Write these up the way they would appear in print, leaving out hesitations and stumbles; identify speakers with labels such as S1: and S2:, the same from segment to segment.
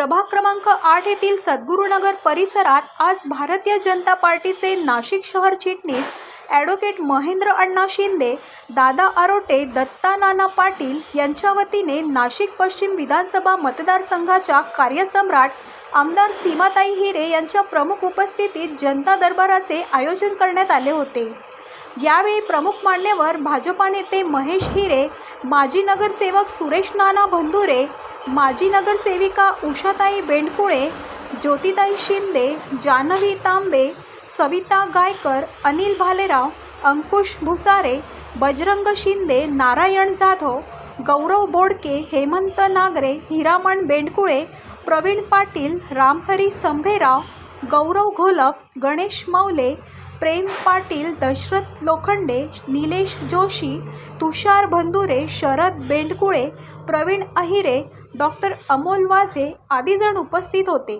S1: प्रभाग क्रमांक 8 येथील सद्गुरुनगर परिसरात आज भारतीय जनता पार्टीचे नाशिक शहर चिटणीस ॲडव्होकेट महेंद्र अण्णा शिंदे, दादा आरोटे, दत्ता नाना पाटील यांच्या वतीने नाशिक पश्चिम विधानसभा मतदारसंघाच्या कार्यसम्राट आमदार सीमाताई हिरे यांच्या प्रमुख उपस्थितीत जनता दरबाराचे आयोजन करण्यात आले होते। यावेळी प्रमुख मान्यवर भाजपा नेते महेश हिरे, माजी नगरसेवक सुरेश नाना भंदुरे, माजी नगरसेविका उषाताई बेंडकुळे, ज्योतिताई शिंदे, जानवी तांबे, सविता गायकर, अनिल भालेराव, अंकुश भुसारे, बजरंग शिंदे, नारायण जाधव, गौरव बोडके, हेमंत नागरे, हिरामण बेंडकुळे, प्रवीण पाटील, रामहरी संभेराव, गौरव घोलप, गणेश मौले, प्रेम पाटील, दशरथ लोखंडे, निलेश जोशी, तुषार भंदुरे, शरद बेंडकुळे, प्रवीण अहिरे, डॉक्टर अमोल वाझे आदी जण उपस्थित होते।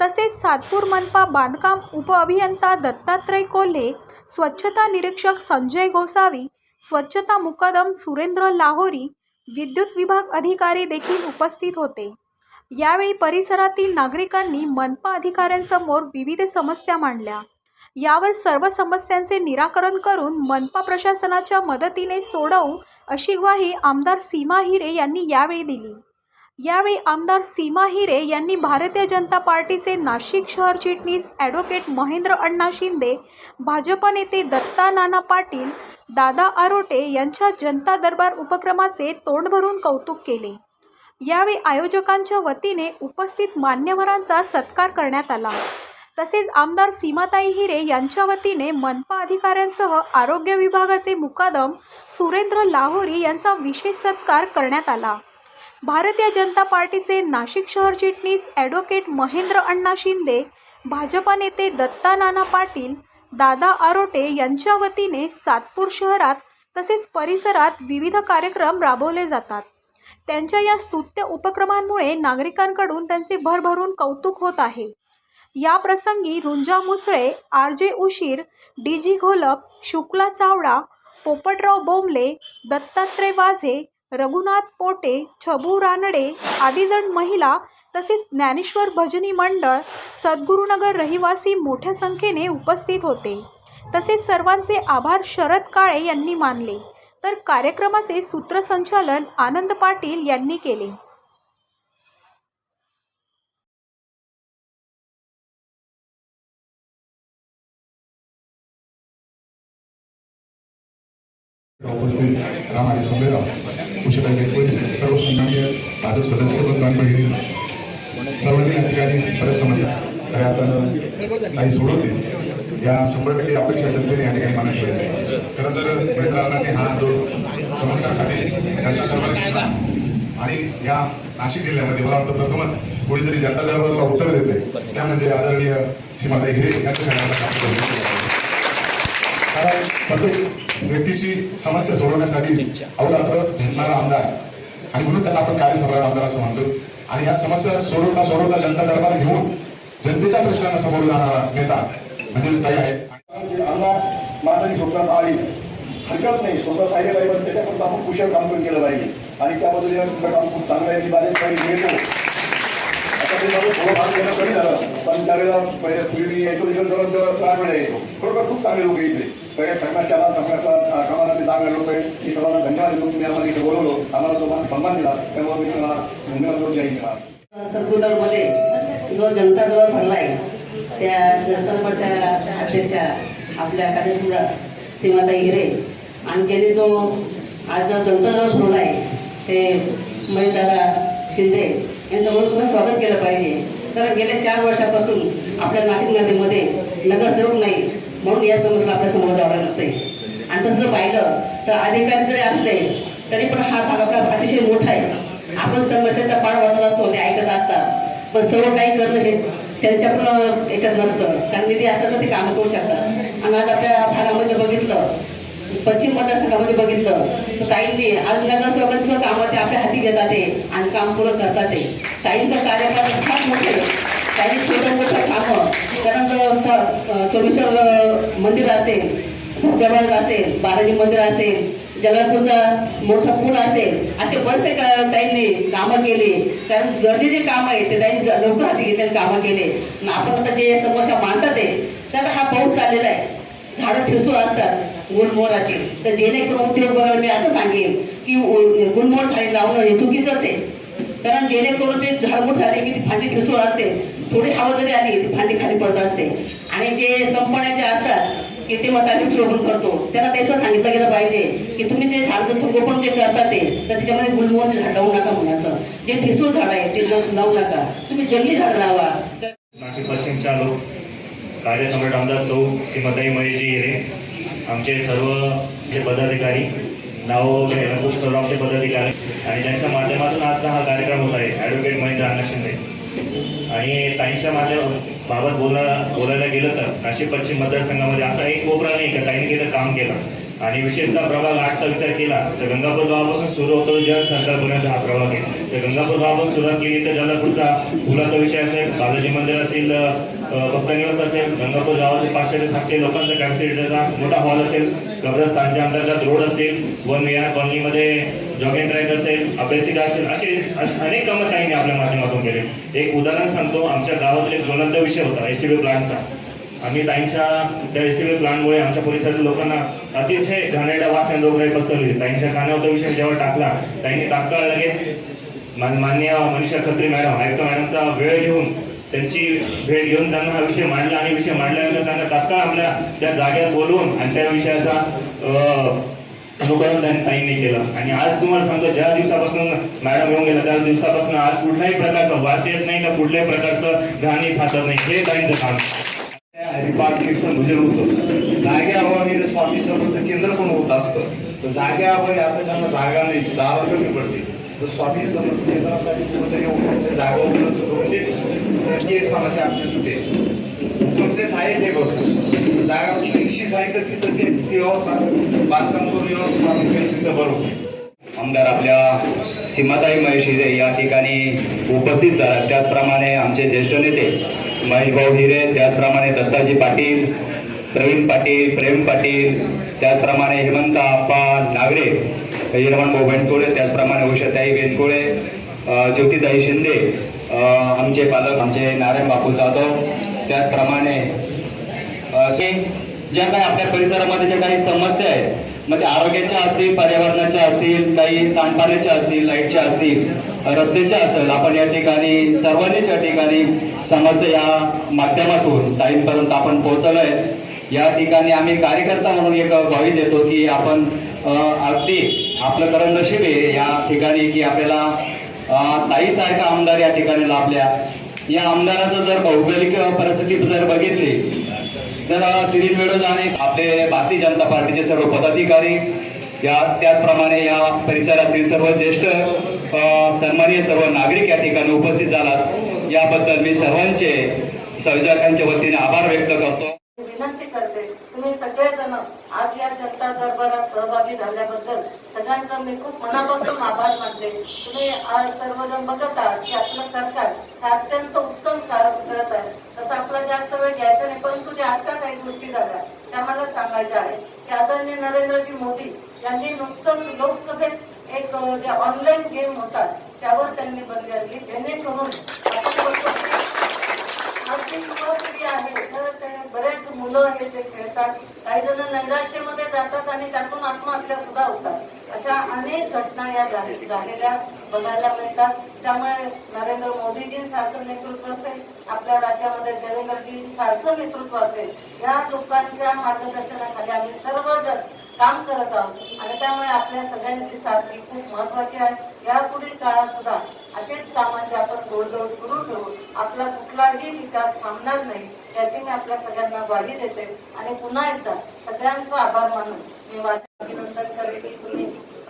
S1: तसेच सातपूर मनपा बांधकाम उपअभियंता दत्तात्रय कोल्हे, स्वच्छता निरीक्षक संजय गोसावी, स्वच्छता मुकादम सुरेंद्र लाहोरी, विद्युत विभाग अधिकारी देखील उपस्थित होते। यावेळी परिसरातील नागरिकांनी मनपा अधिकाऱ्यांसमोर विविध समस्या मांडल्या। यावर सर्व समस्यांचे निराकरण करून मनपा प्रशासनाच्या मदतीने सोडवू अशी ग्वाही आमदार सीमा हिरे यांनी यावेळी दिली। यावेळी आमदार सीमा हिरे यांनी भारतीय जनता पार्टीचे नाशिक शहर चिटणीस ॲडव्होकेट महेंद्र अण्णा शिंदे, भाजपा नेते दत्ता नाना पाटील, दादा आरोटे यांच्या जनता दरबार उपक्रमाचे तोंड भरून कौतुक केले। यावेळी आयोजकांच्या वतीने उपस्थित मान्यवरांचा सत्कार करण्यात आला। तसेच आमदार सीमाताई हिरे यांच्या वतीने मनपा अधिकाऱ्यांसह आरोग्य विभागाचे मुकादम सुरेंद्र लाहोरी यांचा विशेष सत्कार करण्यात आला। भारतीय जनता पार्टीचे नाशिक शहर चिटणीस ॲडव्होकेट महेंद्र अण्णा शिंदे, भाजपा नेते दत्ता नाना पाटील, दादा आरोटे यांच्या वतीने सातपूर शहरात तसेच परिसरात विविध कार्यक्रम राबवले जातात। त्यांच्या या स्तुत्य उपक्रमांमुळे नागरिकांकडून त्यांचे भरभरून कौतुक होत आहे। या प्रसंगी रुंजा मुसळे, आर.जे. उशीर, डी.जी. घोलप, शुक्ला चावडा, पोपटराव बोंबले, दत्तात्रय वाझे, रघुनाथ पोटे, छबू रानडे आदी जण महिला तसेच ज्ञानेश्वर भजनी मंडळ सद्गुरुनगर रहिवासी मोठ्या संख्येने उपस्थित होते। तसेच सर्वांचे आभार शरद काळे यांनी मानले, तर कार्यक्रमाचे सूत्रसंचालन आनंद पाटील यांनी केले।
S2: उपस्थित रामहरी संभेराव, उषाताई सर्व सन्माननीय भाजप सदस्य बंधूंनी सर्वांनी या ठिकाणी बऱ्याच समस्या काही सोडवतील या 100% अपेक्षा जनतेने या ठिकाणी मानत ठेवली। खरं तर मित्रांनी हा जो समस्यासाठी आणि या नाशिक जिल्ह्यामध्ये मला वाटतं प्रथमच कोणीतरी जनता दरबाराला उत्तर देते त्या म्हणजे आदरणीय सीमाताई हिरे यांचं प्रत्येक व्यक्तीची समस्या सोडवण्यासाठी अवरात्र झटणारा आमदार आणि म्हणून त्यांना आपण कार्यसम्राट आमदार असं म्हणतो। आणि या समस्या सोडवता जनता दरबार घेऊन जनतेच्या प्रश्नांना समोर जाणारा नेता म्हणजे ताई आहे।
S3: आमदार माझी स्वप्नात आली हरकत नाही, स्वप्नात आले पाहिजे, पण त्याच्यापर्यंत आपण कुशल काम पण केलं पाहिजे आणि त्या पद्धतीने तुमचं काम खूप चांगलं आहे की बाहेर काही घेतो। आता ते माझं थोडं भाग घेणं कमी झालं, पण त्यावेळेला पहिले पूर्वी यायचो जवळ प्राण वेळा यायचो। खरोखर खूप चांगले लोक येते पहिले सगळ्याच्या चांगल्या कामाला ते चांगले लोक आहेत। मी सर्वांना धन्यवाद देतो, तुम्ही आम्हाला इथे बोलवलं, आम्हाला तो सन्मान दिला, त्यामुळे मी तुम्हाला धन्यवाद देऊन जाईल।
S4: सद्गुरुनगरमध्ये जो जनता दरबार भरलाय त्या जनता दरबारच्या अध्यक्षा आपल्या कार्यसम्राट सीमाताई हिरे आणि ज्याने जो आज जनता दरबार भरलाय ते महेशदादा शिंदे यांचं म्हणून स्वागत केलं पाहिजे। तर गेल्या 4 वर्षापासून आपल्या नाशिक नगरमध्ये नगरसेवक नाही म्हणून या समस्या आपल्या समोर जावं लागतंय। आणि तसं पाहिलं तर अधिकारी जरी असले तरी पण हा भाग आपला अतिशय मोठा आहे। आपण समस्याचा पाड वाचत असतो, ते ऐकत असतात, पण सर्व काही करणं हे त्यांच्या पण याच्यात नसतं, कारण निधी असतं तर ते कामं करू शकतात। आणि आज आपल्या भागामध्ये बघितलं, पश्चिम मतदारसंघामध्ये बघितलं तर ताईंनी आज नगरसेवकांचं कामं ते आपल्या हाती घेतात आणि काम पूर्ण करतात। ताईंचं कार्यकाळ फार मोठे, काही छोटं मोठं कामं, कारण सोमेश्वर मंदिर असेल, धबधबा असेल, बालाजी मंदिर असेल, जलापूरचा मोठा पूल असेल, असे बरेचसे त्यांनी कामं केली. कारण गरजेचे काम आहे ते त्यांनी लवकर हाती घेतले कामं केले. आपण आता जे समस्या मांडतात आहे तर हा पाऊस चाललेला आहे, झाडं ठिसूळ असतात गुलमोहराची, तर जेणेकरून उद्योग बघा मी असं सांगेन की गुलमोहर झाडे लावणं हे चुकीचंच आहे. कारण जेणेकरून ते झाड मोठं झाले की ती फांदी ठिसूळ असते, थोडी हवा जरी आली ती फांदी खाली पडत असते. आणि जे कंपन्या जे असतात की ते मताधिक शोधून करतो, त्यांना त्याचं सांगितलं गेलं पाहिजे की तुम्ही जे झाड संगोपन जे करता ते तर त्याच्यामध्ये गुलमोहरचे झाड लावू नका म्हणून. असं जे ठिसूळ झाड आहे ते लावू नका, तुम्ही जंगली झाड लावा.
S5: नाशिक पश्चिमच्या लोक कार्यसम्राट आमदार सौ सीमाताई महेशजी हिरे, आमचे सर्व जे पदाधिकारी नाव वगैरे ना खूप सर्व आमचे पदाधिकारी आणि त्यांच्या माध्यमातून आजचा हा कार्यक्रम होत आहे. ॲडव्होकेट महेंद्र अण्णा शिंदे आणि ताईंच्या बाबत बोलायला गेलं तर नाशिक पश्चिम मतदारसंघामध्ये असा एक कोपरा नाही का ताईने तिथं काम केलं. आणि विशेषतः प्रभाग 8चा विचार केला तर गंगापूर गावापासून सुरू होतो जन सरकारपर्यंत हा प्रभाग आहे. तर गंगापूर गावापासून सुरुवात केली तर जलापूरचा पुलाचा विषय असेल, बालाजी मंदिरातील भक्तनिवास असेल, गंगापूर गावातील 500 ते 700 लोकांचा कॅपॅसिटीचा मोठा हॉल असेल, कब्रस्तानच्या अंतर्गत रोड असतील, वन विहार कॉलनीमध्ये जॉगिंग ट्रॅक असेल, अभ्यासिका असेल, असे अनेक कामं ताईंनी आपल्या माध्यमातून केले. एक उदाहरण सांगतो, आमच्या गावातील एक ज्वलंत विषय होता एसटीबी प्लांटचा. आम्ही ताईंच्या त्या एसटीबी प्लांटमुळे आमच्या परिसरातील लोकांना अतिशय घाणेरडा वास आणि रोगराई पसरली. ताईंच्या कानावर तो विषय जेव्हा टाकला ताईंनी तात्काळ लगेच माननीय मनीषा खत्री मॅडम आयुक्त मॅडमचा वेळ घेऊन त्यांची भेट घेऊन त्यांना हा विषय मांडला आणि विषय मांडल्यानंतर त्यांना तात्काळ आपल्या त्या जागेवर बोलवून आणि त्या विषयाचा अनुकरण ताईंनी केलं. आणि आज तुम्हाला सांगतो, ज्या दिवसापासून मॅडम येऊन गेला त्या दिवसापासून आज कुठल्याही प्रकारचा वास येत नाही का कुठल्याही प्रकारचं घाणी साचत नाही. हे ताईंचं काम.
S3: हरिपाठ कीर्तन भजन होतं. जाग्याअभावी स्वामी समर्थ केंद्र पण होत असतं. तर जाग्याअभावी आता ज्यांना जागा नाही, जागा कमी पडते, तर स्वामी समर्थ केंद्रासाठी कुठेतरी जागा उपलब्ध करून देते. त्याची एक समस्या आमची सुटेल. कुठलेच आहे ते बघतो जागा इशी सायकल तिथं ती व्यवस्था बांधकाम करून व्यवस्था तिथं बरोबर.
S6: आमदार आपल्या सीमाताई महेश हिरे या ठिकाणी उपस्थित झाला. त्याचप्रमाणे आमचे ज्येष्ठ नेते महेश भाऊ हिरे, त्याचप्रमाणे दत्ताजी पाटील, प्रवीण पाटील, प्रेम पाटील, त्याचप्रमाणे हेमंत आप्पा नागरे, हिरमण भाऊ बेंडकोळे, त्याचप्रमाणे उषाताई बेंडकोळे, ज्योतिताई शिंदे, आमचे पालक आमचे नारायण बापू जाधव, त्याचप्रमाणे ज्या काही आपल्या परिसरामध्ये ज्या काही समस्या आहेत, मग ते आरोग्याच्या असतील, पर्यावरणाच्या असतील, काही सांडपाण्याच्या असतील, लाईटच्या असतील, रस्त्याच्या असेल, आपण या ठिकाणी सर्वांनीच या ठिकाणी समस्या या माध्यमातून ताईंपर्यंत आपण पोहोचलोय. या ठिकाणी आम्ही कार्यकर्ता म्हणून एक ग्वाही देतो की आपण अगदी आपलं करण नशीब आहे या ठिकाणी की आपल्याला ताईसारखा आमदार या ठिकाणी लाभल्या. या आमदाराचं जर भौगोलिक परिस्थिती जर बघितली तर श्री वेळोज आणि आपले भारतीय जनता पार्टीचे सर्व पदाधिकारी त्याचप्रमाणे या परिसरातील सर्व ज्येष्ठ सन्माननीय सर्व नागरिक या ठिकाणी उपस्थित झालात. याबद्दल मी सर्वांचे संयोजकांच्या वतीने आभार व्यक्त करतो.
S4: विनंती करते, तुम्ही सगळेजण आज या जनता दरबारात सहभागी झाल्याबद्दल सगळ्यांचा मी खूप मनापासून आभार मानते. तुम्ही आज सर्वजण बघत आहात की आपलं सरकार हे अत्यंत उत्तम कार्य करत आहे. तसं आपला जास्त वेळ घ्यायचा नाही, परंतु ज्या आता काही गोष्टी झाल्या त्या मला सांगायच्या आहेत की आदरणीय नरेंद्रजी मोदी यांनी नुकतंच लोकसभेत एक जे ऑनलाईन गेम होतात त्यावर त्यांनी बंदी आणली, जेणेकरून आजची युवा पिढी आहे तर ते बरेच मुलं हे ते खेळतात, काही जण नैराश्यामध्ये जातात आणि त्यातून आत्महत्या सुद्धा होतात. अशा अनेक घटना या झालेल्या बघायला मिळतात. त्यामुळे नरेंद्र मोदीजींसारखं नेतृत्व असेल, आपल्या राज्यामध्ये देवेंद्रजींसारखं नेतृत्व असेल, या लोकांच्या मार्गदर्शनाखाली आम्ही सर्वजण काम करत आहोत आणि त्यामुळे आपल्या सगळ्यांची साथ ही खूप महत्वाची आहे. यापुढील काळात सुद्धा असेच कामांचे आपण गोडदोड सुरू ठेवू. आपला कुठलाही विकास थांबणार नाही याची मी आपल्या सगळ्यांना ग्वाही देते. आणि पुन्हा एकदा सगळ्यांचा आभार मानून मी माझं अभिनंदन करते की तुम्ही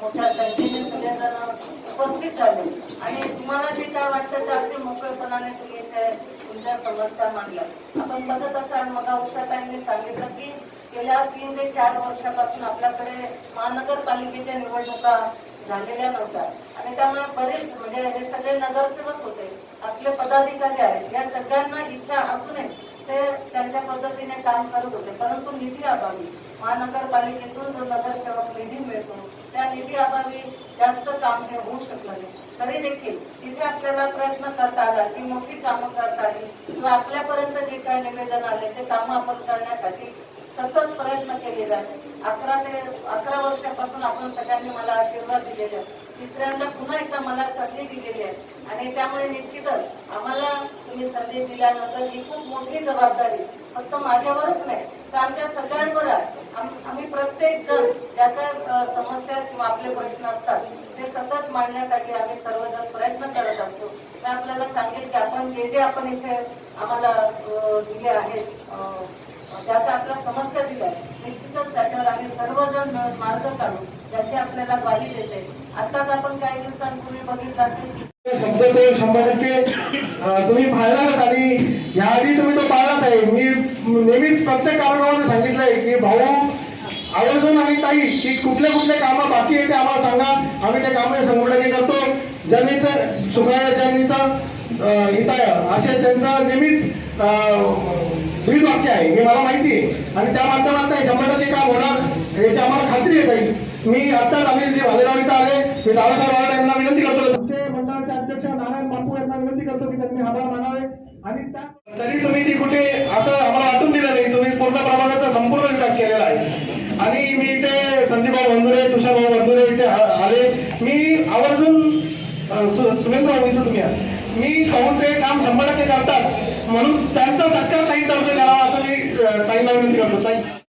S4: मोठ्या संख्येने सगळेजण उपस्थित झाले आणि तुम्हाला जे काय वाटतं ते अगदी मोकळेपणाने तुम्ही इथे तुमच्या समस्या मांडल्या. आपण बघत असाल, मग उषाताईंनी सांगितलं की गेल्या 3 ते 4 वर्षापासून आपल्याकडे महानगरपालिकेच्या निवडणुका झालेल्या नव्हत्या आणि त्यामुळे बरेच म्हणजे हे सगळे नगरसेवक होते, आपले पदाधिकारी आहेत, या सगळ्यांना इच्छा असूनही
S7: ते त्यांच्या पद्धतीने काम करत होते, परंतु निधी अभावी महानगरपालिकेतून जो नगरसेवक निधी मिळतो त्या निधी अभावी जास्त काम हे होऊ शकलं नाही. तरी देखील तिथे आपल्याला प्रयत्न करता आला, जी मोठी कामं करता आली किंवा आपल्यापर्यंत जे काही निवेदन आले ते कामं आपण करण्यासाठी सतत प्रयत्न केलेला आहे. 11 वर्षापासून आपण सगळ्यांनी मला आशीर्वाद दिलेले आहे. तिसऱ्यांदा पुन्हा एकदा मला संधी दिलेली आहे आणि त्यामुळे निश्चितच आम्हाला तुम्ही संधी दिल्यानंतर ही खूप मोठी जबाबदारी फक्त माझ्यावरच नाही तर आमच्या सगळ्यांवर आहे. आम्ही प्रत्येक जण ज्या काय समस्या किंवा आपले प्रश्न असतात ते सतत मांडण्यासाठी आम्ही सर्वजण प्रयत्न करत असतो. मी आपल्याला सांगेल की आपण जे आपण इथे आम्हाला दिले आहेत, ज्या काय आपल्या समस्या दिल्या निश्चितच त्याच्यावर आम्ही सर्वजण मिळून मार्ग काढू ज्याची आपल्याला ग्वाही देते. आताच आपण काही दिवसांपूर्वी बघितलं असेल की
S8: शब्द तो 100% तुम्ही पाळलाच आणि याआधी तुम्ही तो पाळलाच आहे. मी नेहमीच प्रत्येक कार्यक्रमामध्ये सांगितलंय की भाऊ आवर्जून आणि ताई की कुठले कामं बाकी आहे ते आम्हाला सांगा, आम्ही त्या कामाचे संघटने करतो. जनित सुखाय जनित हिताय असे त्यांचं नेहमीच ब्रीद वाक्य आहे हे मला माहिती आहे आणि त्या माध्यमातून 100% काम होणार याची आम्हाला खात्री आहे ताई. मी आताच आम्ही जे भालेराव इथं आले, मी दादासाहेब यांना विनंती करतो, तुमचे मंडळाचे अध्यक्ष नारायण बापू यांना विनंती करतो की त्यांनी आभार मानावे आणि तरी तुम्ही ती कुठे असं आम्हाला वाटून दिलं नाही. तुम्ही पूर्ण प्रमाणाचा संपूर्ण विकास केलेला आहे आणि मी इथे संदीपभाऊ बंधुरे, तुषारभाऊ बंधुरे इथे आले. मी आवर्जून सुरेंद्र भाऊ इथं तुम्ही मी पाहून ते काम 100% करतात म्हणून त्यांचा सत्कार ताई तर्फे करावा असं मी ताईंना विनंती करतो. ताई